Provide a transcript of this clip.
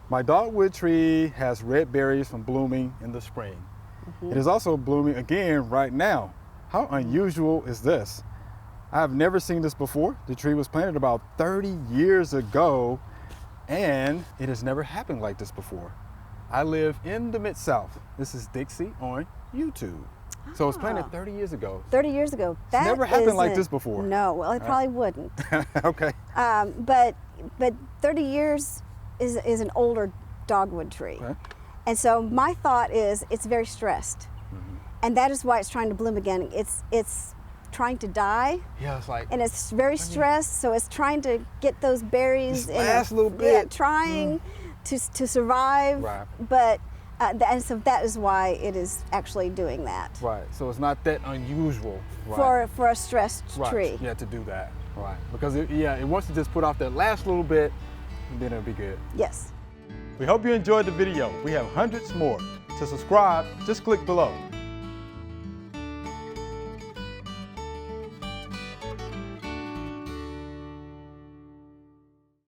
My dogwood tree has red berries from blooming in the spring. It is also blooming again right now. How unusual is this? I have never seen this before. The tree was planted about 30 years ago, and it has never happened like this before. I live in the Mid-South. This is Dixie on YouTube. So it was planted 30 years ago. 30 years ago. That never happened like this before. No, well, it probably wouldn't. Okay. But 30 years is an older dogwood tree. Okay. And so my thought is it's very stressed. And that is why it's trying to bloom again. It's trying to die. Yeah, it's like. And it's very stressed, so it's trying to get those berries. This last little bit. Yeah, trying to survive. Right. But, and so that is why it is actually doing that. Right, so it's not that unusual. Right. For a stressed tree. Yeah, to do that. Right, because it wants to just put off that last little bit, and then it'll be good. Yes. We hope you enjoyed the video. We have hundreds more. To subscribe, just click below.